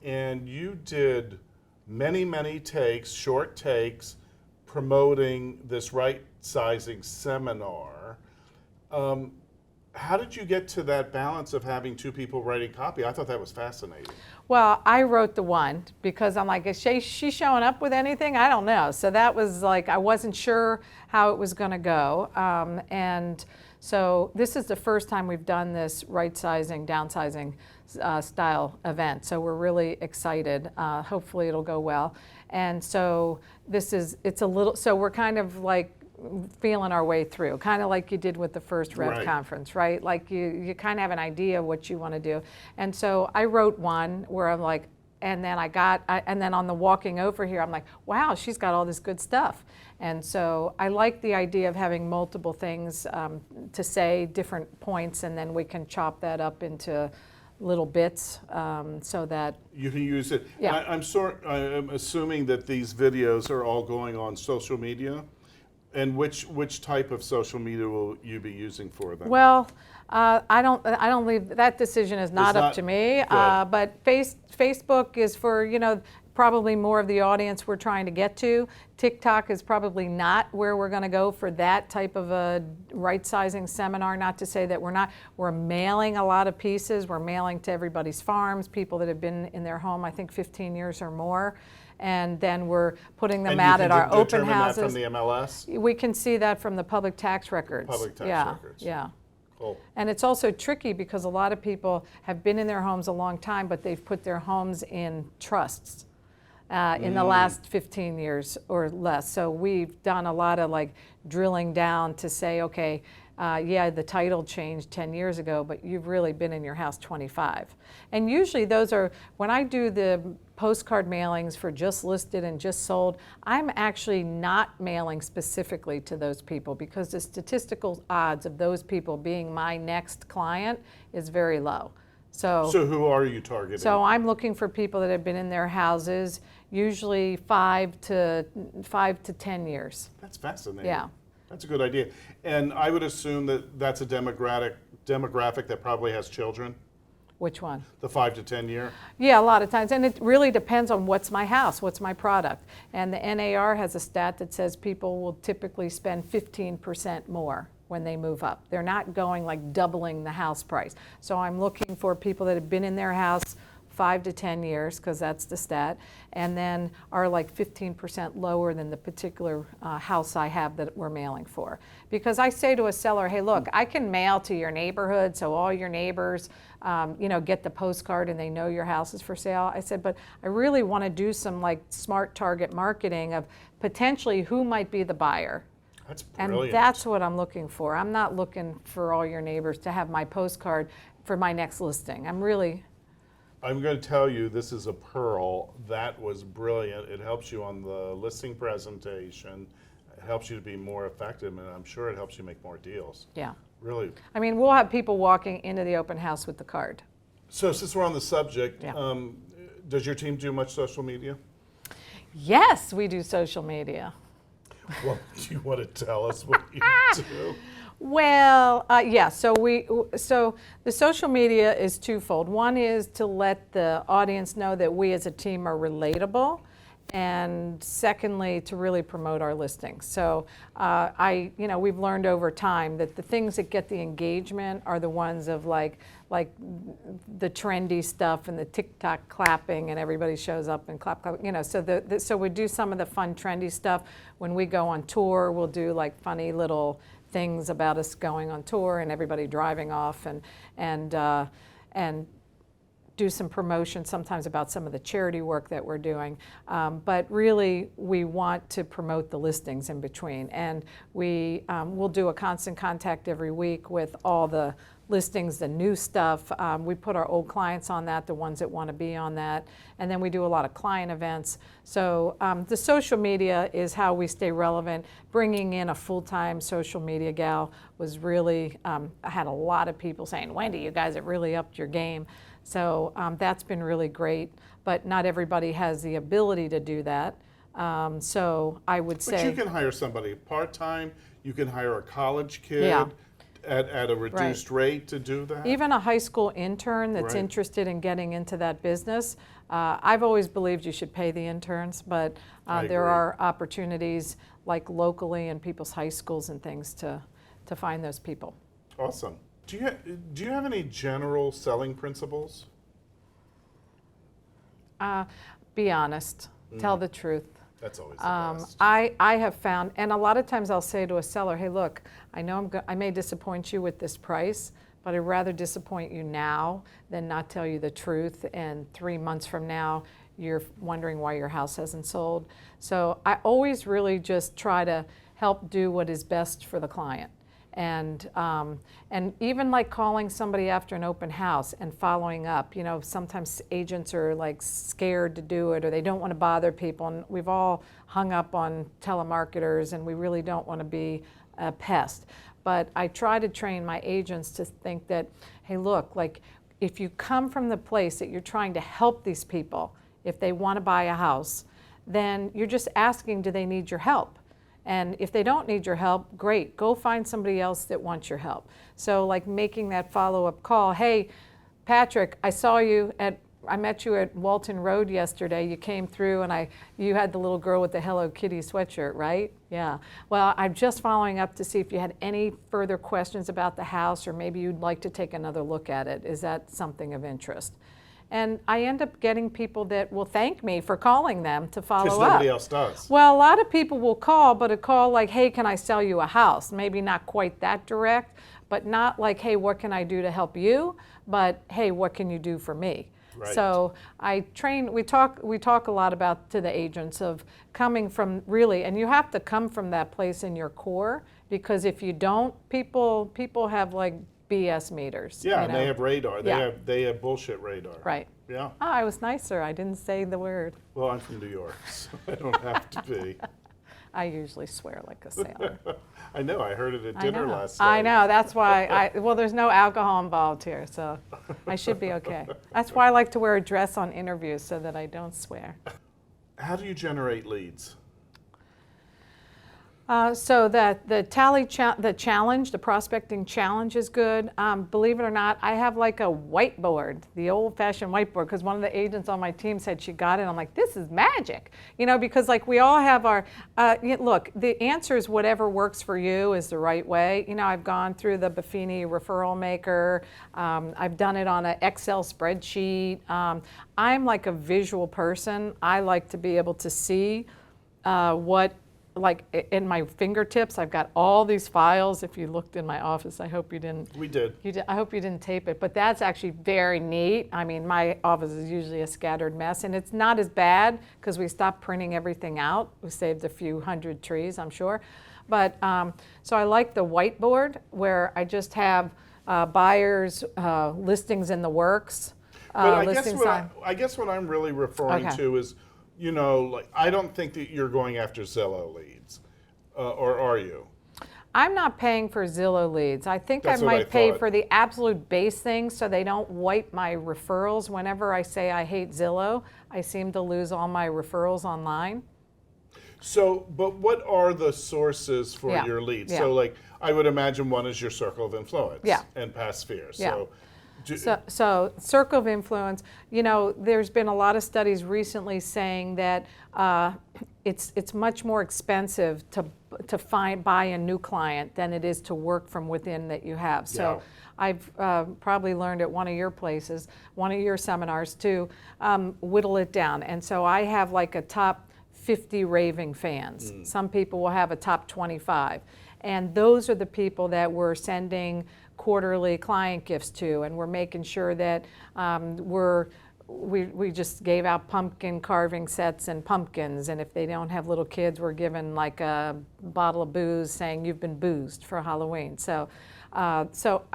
Speaker 1: and you did many, many takes, short takes, promoting this right sizing seminar. How did you get to that balance of having 2 people writing copy? I thought that was fascinating.
Speaker 2: Well, I wrote the one because I'm like, is she showing up with anything? I don't know. So that was like, I wasn't sure how it was going to go. And so this is the first time we've done this right sizing, downsizing style event. So we're really excited. Hopefully it'll go well. And so so we're kind of like feeling our way through, kind of like you did with the first Rev conference, right? Like you kind of have an idea of what you want to do. And so I wrote one where I'm like, and then and then on the walking over here, I'm like, wow, she's got all this good stuff. And so I like the idea of having multiple things to say, different points, and then we can chop that up into little bits so that
Speaker 1: you can use it.
Speaker 2: Yeah.
Speaker 1: I'm assuming that these videos are all going on social media. And which type of social media will you be using for them?
Speaker 2: Well, I don't leave, that decision is not up to me. But Facebook is for, probably more of the audience we're trying to get to. TikTok is probably not where we're going to go for that type of a right sizing seminar. Not to say that we're mailing a lot of pieces. We're mailing to everybody's farms, people that have been in their home, I think 15 years or more. And then we're putting them out at our open houses.
Speaker 1: That from the MLS?
Speaker 2: We can see that from the public tax records.
Speaker 1: Public tax records.
Speaker 2: Yeah.
Speaker 1: Cool.
Speaker 2: And it's also tricky because a lot of people have been in their homes a long time, but they've put their homes in trusts in the last 15 years or less. So we've done a lot of like drilling down to say, okay, the title changed 10 years ago, but you've really been in your house 25. And usually those are, when I do the postcard mailings for just listed and just sold, I'm actually not mailing specifically to those people because the statistical odds of those people being my next client is very low. So
Speaker 1: who are you targeting?
Speaker 2: So I'm looking for people that have been in their houses, usually 5 to 10 years.
Speaker 1: That's fascinating.
Speaker 2: Yeah.
Speaker 1: That's a good idea. And I would assume that that's a demographic that probably has children.
Speaker 2: Which one?
Speaker 1: The 5 to 10 year?
Speaker 2: Yeah, a lot of times. And it really depends on what's my house, what's my product. And the NAR has a stat that says people will typically spend 15% more when they move up. They're not going like doubling the house price. So I'm looking for people that have been in their house 5 to 10 years, because that's the stat, and then are like 15% lower than the particular house I have that we're mailing for. Because I say to a seller, hey, look, I can mail to your neighborhood, so all your neighbors, get the postcard and they know your house is for sale. I said, but I really want to do some like smart target marketing of potentially who might be the buyer.
Speaker 1: That's brilliant.
Speaker 2: And that's what I'm looking for. I'm not looking for all your neighbors to have my postcard for my next listing. I'm
Speaker 1: going to tell you, this is a pearl. That was brilliant. It helps you on the listing presentation. It helps you to be more effective, and I'm sure it helps you make more deals.
Speaker 2: Yeah.
Speaker 1: Really.
Speaker 2: I mean, we'll have people walking into the open house with the card.
Speaker 1: So since we're on the subject,
Speaker 2: Yeah.
Speaker 1: Does your team do much social media?
Speaker 2: Yes, we do social media.
Speaker 1: Well, do you want to tell us what you do?
Speaker 2: Well, yeah. So the social media is twofold. One is to let the audience know that we as a team are relatable, and secondly, to really promote our listings. So we've learned over time that the things that get the engagement are the ones of like the trendy stuff and the TikTok clapping, and everybody shows up and clap. So we do some of the fun, trendy stuff. When we go on tour, we'll do like funny little things about us going on tour and everybody driving off, and do some promotion sometimes about some of the charity work that we're doing. But really, we want to promote the listings in between. And we'll do a constant contact every week with all the listings, the new stuff. We put our old clients on that, the ones that want to be on that. And then we do a lot of client events. So the social media is how we stay relevant. Bringing in a full-time social media gal was really, I had a lot of people saying, Wendy, you guys have really upped your game. So that's been really great, but not everybody has the ability to do that. So I would say—
Speaker 1: But you can hire somebody part-time, you can hire a college kid
Speaker 2: Yeah.
Speaker 1: at a reduced rate to do that?
Speaker 2: Even a high school intern that's
Speaker 1: Right.
Speaker 2: interested in getting into that business. I've always believed you should pay the interns, but
Speaker 1: I
Speaker 2: there
Speaker 1: agree.
Speaker 2: are opportunities like locally in people's high schools and things to find those people.
Speaker 1: Awesome. Do you have any general selling principles?
Speaker 2: Be honest, tell the truth.
Speaker 1: That's always the best.
Speaker 2: I have found, and a lot of times I'll say to a seller, hey, look, I know I may disappoint you with this price, but I'd rather disappoint you now than not tell you the truth, and 3 months from now, you're wondering why your house hasn't sold. So I always really just try to help do what is best for the client. And even like calling somebody after an open house and following up. Sometimes agents are like scared to do it, or they don't want to bother people. And we've all hung up on telemarketers, and we really don't want to be a pest. But I try to train my agents to think that, hey, look, like if you come from the place that you're trying to help these people, if they want to buy a house, then you're just asking, do they need your help? And if they don't need your help, great, go find somebody else that wants your help. So like making that follow-up call, hey, Patrick, I met you at Walton Road yesterday. You came through and you had the little girl with the Hello Kitty sweatshirt, right? Yeah. Well, I'm just following up to see if you had any further questions about the house, or maybe you'd like to take another look at it. Is that something of interest? And I end up getting people that will thank me for calling them to follow up.
Speaker 1: Because nobody else does.
Speaker 2: Well, a lot of people will call, but a call like, hey, can I sell you a house? Maybe not quite that direct, but not like, hey, what can I do to help you? But hey, what can you do for me?
Speaker 1: Right.
Speaker 2: So we talk a lot about to the agents of coming from really, and you have to come from that place in your core, because if you don't, people have like BS meters.
Speaker 1: Yeah, and they have radar.
Speaker 2: Yeah.
Speaker 1: They have bullshit radar.
Speaker 2: Right.
Speaker 1: Yeah.
Speaker 2: Oh, I was nicer. I didn't say the word.
Speaker 1: Well, I'm from New York, so I don't have to be.
Speaker 2: I usually swear like a sailor.
Speaker 1: I know. I heard it at
Speaker 2: I
Speaker 1: dinner
Speaker 2: know.
Speaker 1: last night.
Speaker 2: I know. That's why well, there's no alcohol involved here, so I should be okay. That's why I like to wear a dress on interviews, so that I don't swear.
Speaker 1: How do you generate leads?
Speaker 2: So that the challenge, the prospecting challenge is good. Believe it or not, I have like a whiteboard, the old-fashioned whiteboard, because one of the agents on my team said she got it. I'm like, this is magic, because like we all have our, look, the answer is whatever works for you is the right way. I've gone through the Buffini referral maker. I've done it on an Excel spreadsheet. I'm like a visual person. I like to be able to see what, like in my fingertips, I've got all these files. If you looked in my office, I hope you didn't.
Speaker 1: We did.
Speaker 2: I hope you didn't tape it, but that's actually very neat. I mean, my office is usually a scattered mess, and it's not as bad because we stopped printing everything out. We saved a few hundred trees, I'm sure. But so I like the whiteboard where I just have buyers, listings in the works.
Speaker 1: But I guess what I'm really referring to is, like I don't think that you're going after Zillow leads, or are you?
Speaker 2: I'm not paying for Zillow leads. I think
Speaker 1: That's
Speaker 2: I
Speaker 1: what I
Speaker 2: might pay
Speaker 1: thought.
Speaker 2: for the absolute base things so they don't wipe my referrals. Whenever I say I hate Zillow, I seem to lose all my referrals online.
Speaker 1: So, but what are the sources for
Speaker 2: Yeah,
Speaker 1: your leads?
Speaker 2: yeah.
Speaker 1: So, like, I would imagine one is your circle of influence
Speaker 2: Yeah.
Speaker 1: and past spheres.
Speaker 2: Yeah.
Speaker 1: So,
Speaker 2: So circle of influence, there's been a lot of studies recently saying that it's much more expensive to buy a new client than it is to work from within that you have. So
Speaker 1: Yeah.
Speaker 2: I've probably learned at one of your places, one of your seminars to whittle it down. And so I have like a top 50 raving fans. Some people will have a top 25. And those are the people that we're sending quarterly client gifts to, and we're making sure that we just gave out pumpkin carving sets and pumpkins, and if they don't have little kids, we're giving like a bottle of booze saying you've been boozed for Halloween. So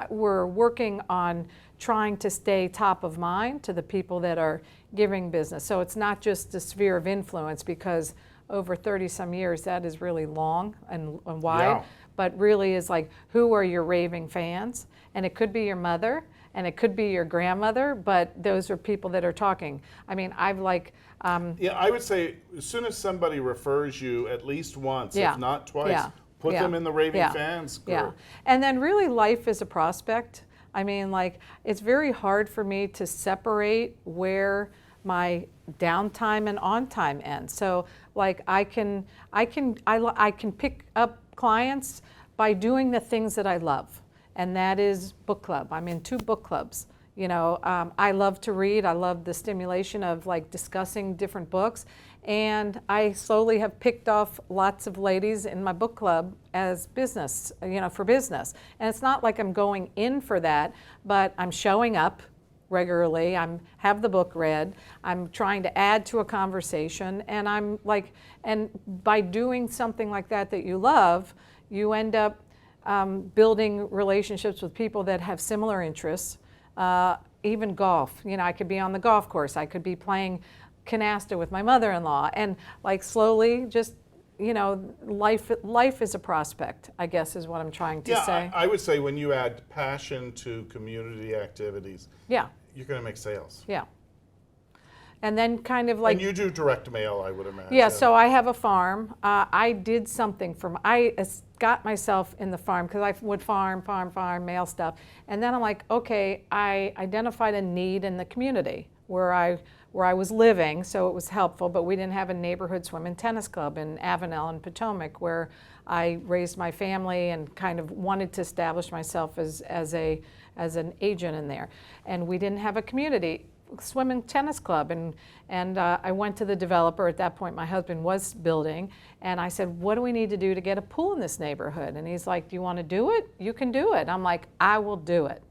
Speaker 2: we're working on trying to stay top of mind to the people that are giving business. So it's not just the sphere of influence, because over 30 some years that is really long and wide.
Speaker 1: Yeah.
Speaker 2: But really is like, who are your raving fans? And it could be your mother, and it could be your grandmother, but those are people that are talking. I mean, I've like...
Speaker 1: yeah, I would say as soon as somebody refers you at least once,
Speaker 2: Yeah.
Speaker 1: if not twice,
Speaker 2: Yeah.
Speaker 1: put
Speaker 2: Yeah.
Speaker 1: them in the raving
Speaker 2: Yeah.
Speaker 1: fans group.
Speaker 2: Yeah, and then really life is a prospect. I mean, like, it's very hard for me to separate where my downtime and on time ends. So like I can pick up clients by doing the things that I love, and that is book club. I'm in 2 book clubs. I love to read. I love the stimulation of like discussing different books, and I slowly have picked off lots of ladies in my book club as business, for business. And it's not like I'm going in for that, but I'm showing up regularly. Have the book read. I'm trying to add to a conversation, and and by doing something like that you love, you end up building relationships with people that have similar interests. Even golf. I could be on the golf course. I could be playing canasta with my mother-in-law, and like slowly, just life is a prospect, I guess, is what I'm trying to say.
Speaker 1: Yeah, I would say when you add passion to community activities,
Speaker 2: Yeah.
Speaker 1: you're going to make sales.
Speaker 2: Yeah. And then kind of like...
Speaker 1: And you do direct mail, I would imagine.
Speaker 2: Yeah, so I have a farm. I did something I got myself in the farm because I would farm, mail stuff. And then I'm like, okay, I identified a need in the community where I was living, so it was helpful, but we didn't have a neighborhood swim and tennis club in Avenel and Potomac where I raised my family and kind of wanted to establish myself as an agent in there. And we didn't have a community swim and tennis club, and I went to the developer. At that point my husband was building, and I said, what do we need to do to get a pool in this neighborhood? And he's like, do you want to do it? You can do it. I'm like, I will do it.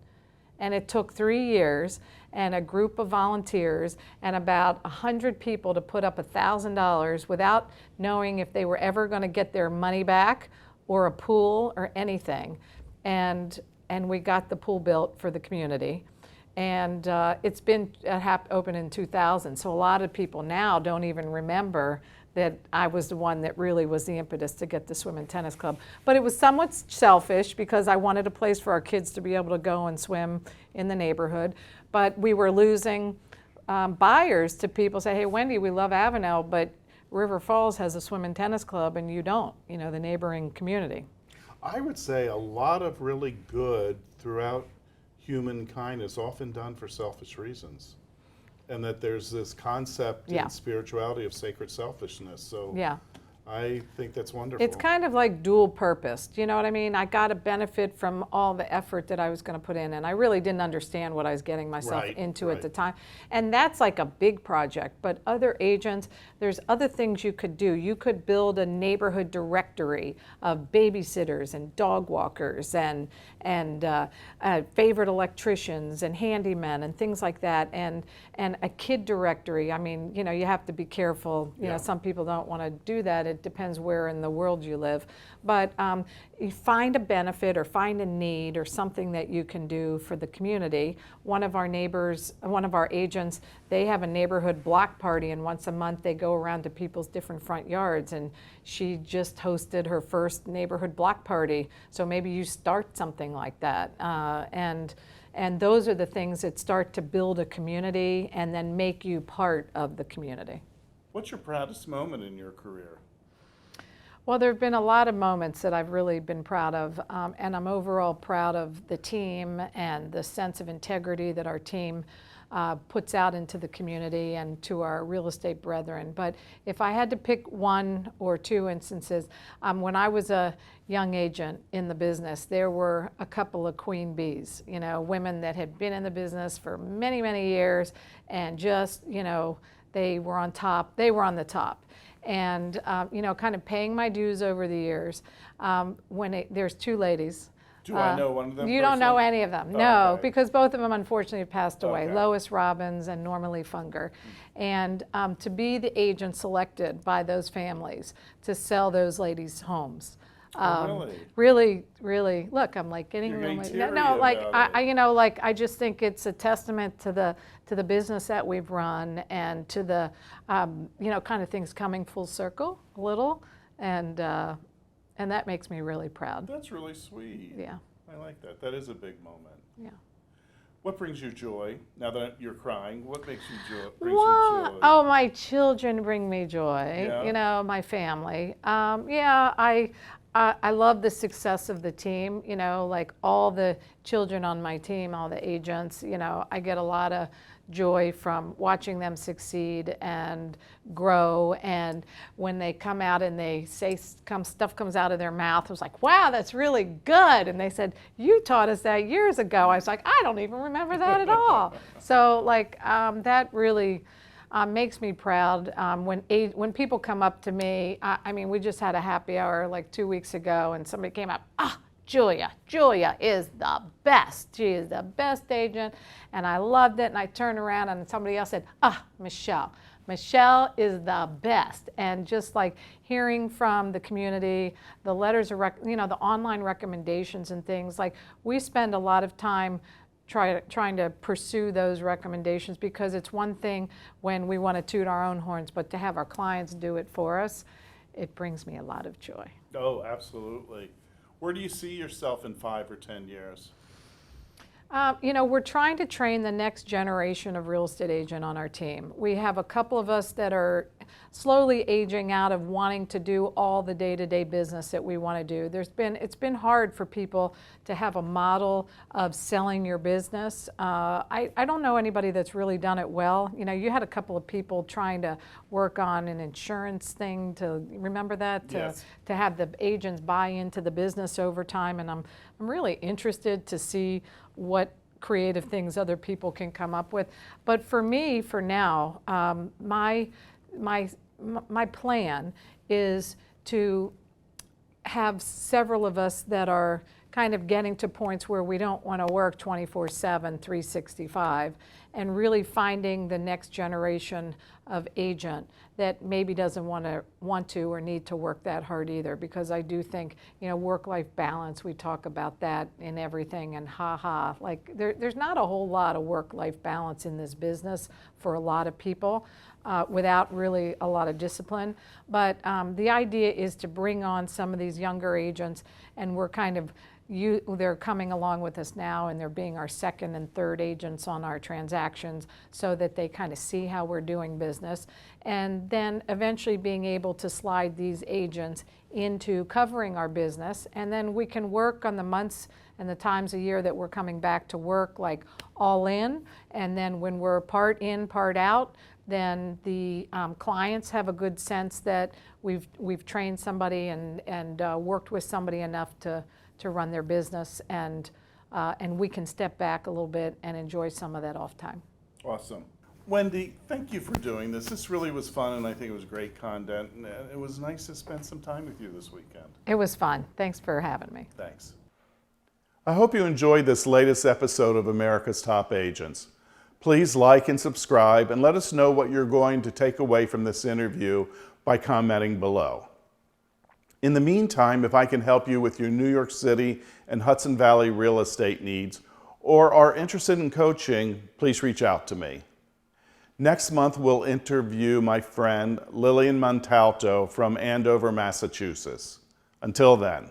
Speaker 2: And it took 3 years and a group of volunteers and about 100 people to put up $1,000 without knowing if they were ever going to get their money back or a pool or anything. And we got the pool built for the community. And it's been open in 2000, so a lot of people now don't even remember that I was the one that really was the impetus to get the swim and tennis club. But it was somewhat selfish because I wanted a place for our kids to be able to go and swim in the neighborhood. But we were losing buyers to people say, hey, Wendy, we love Avenel, but River Falls has a swim and tennis club and you don't, the neighboring community.
Speaker 1: I would say a lot of really good throughout humankind is often done for selfish reasons, and that there's this concept in spirituality of sacred selfishness. So
Speaker 2: yeah.
Speaker 1: I think that's wonderful.
Speaker 2: It's kind of like dual purpose. You know what I mean? I got a benefit from all the effort that I was going to put in, and I really didn't understand what I was getting myself into at the time. And that's like a big project. But other agents, there's other things you could do. You could build a neighborhood directory of babysitters and dog walkers and favorite electricians and handymen and things like that, and a kid directory. I mean, you have to be careful. You know, some people don't want to do that. It depends where in the world you live. But you find a benefit or find a need or something that you can do for the community. One of our neighbors, one of our agents, they have a neighborhood block party, and once a month they go around to people's different front yards, and she just hosted her first neighborhood block party. So maybe you start something like that. And those are the things that start to build a community and then make you part of the community.
Speaker 1: What's your proudest moment in your career?
Speaker 2: Well, there have been a lot of moments that I've really been proud of, and I'm overall proud of the team and the sense of integrity that our team puts out into the community and to our real estate brethren. But if I had to pick one or two instances, when I was a young agent in the business, there were a couple of queen bees, you know, women that had been in the business for many, many years, and just, you know, they were on top, they were on the top. And, you know, kind of paying my dues over the years. There's two ladies.
Speaker 1: Do I know one of them?
Speaker 2: You don't know any of them,
Speaker 1: Oh,
Speaker 2: no,
Speaker 1: okay.
Speaker 2: because both of them unfortunately passed away,
Speaker 1: Okay.
Speaker 2: Lois Robbins and Norma Lee Funger. And to be the agent selected by those families to sell those ladies' homes. Really, look, I'm like getting
Speaker 1: You're
Speaker 2: really,
Speaker 1: getting
Speaker 2: no,
Speaker 1: teary
Speaker 2: like
Speaker 1: about it.
Speaker 2: you know, like I just think it's a testament to the business that we've run and to the, you know, kind of things coming full circle a little, and that makes me really proud.
Speaker 1: That's really sweet.
Speaker 2: Yeah.
Speaker 1: I like that. That is a big moment.
Speaker 2: Yeah.
Speaker 1: What brings you joy? Now that you're crying, what makes you joy?
Speaker 2: Oh, my children bring me joy.
Speaker 1: Yeah.
Speaker 2: You know, my family. Yeah, I love the success of the team. You know, like all the children on my team, all the agents. You know, I get a lot of joy from watching them succeed and grow. And when they come out and they say stuff comes out of their mouth, I was like, wow, that's really good. And they said, you taught us that years ago. I was like, I don't even remember that at all. So like that really makes me proud. When people come up to me, I mean, we just had a happy hour like 2 weeks ago, and somebody came up, Julia is the best. She is the best agent, and I loved it. And I turned around and somebody else said, Michelle is the best. And just like hearing from the community, the letters of, you know, the online recommendations and things, like we spend a lot of time trying to pursue those recommendations, because it's one thing when we want to toot our own horns, but to have our clients do it for us, it brings me a lot of joy.
Speaker 1: Oh, absolutely. Where do you see yourself in 5 or 10 years?
Speaker 2: You know, we're trying to train the next generation of real estate agent on our team. We have a couple of us that are slowly aging out of wanting to do all the day-to-day business that we want to do. It's been hard for people to have a model of selling your business. I don't know anybody that's really done it well. You know, you had a couple of people trying to work on an insurance thing to, remember that?
Speaker 1: Yes.
Speaker 2: To have the agents buy into the business over time, and I'm really interested to see what creative things other people can come up with. But for me, for now, my plan is to have several of us that are kind of getting to points where we don't want to work 24/7, 365, and really finding the next generation of agent that maybe doesn't want to or need to work that hard either. Because I do think, you know, work-life balance, we talk about that in everything, and like there's not a whole lot of work-life balance in this business for a lot of people without really a lot of discipline. But the idea is to bring on some of these younger agents, and we're kind of they're coming along with us now, and they're being our second and third agents on our transactions, so that they kind of see how we're doing business, and then eventually being able to slide these agents into covering our business. And then we can work on the months and the times a year that we're coming back to work, like all in, and then when we're part in, part out, then the clients have a good sense that we've trained somebody and worked with somebody enough to run their business, and we can step back a little bit and enjoy some of that off time.
Speaker 1: Awesome. Wendy, thank you for doing this. This really was fun, and I think it was great content, and it was nice to spend some time with you this weekend.
Speaker 2: It was fun. Thanks for having me.
Speaker 1: Thanks. I hope you enjoyed this latest episode of America's Top Agents. Please like and subscribe, and let us know what you're going to take away from this interview by commenting below. In the meantime, if I can help you with your New York City and Hudson Valley real estate needs, or are interested in coaching, please reach out to me. Next month, we'll interview my friend Lillian Montalto from Andover, Massachusetts. Until then.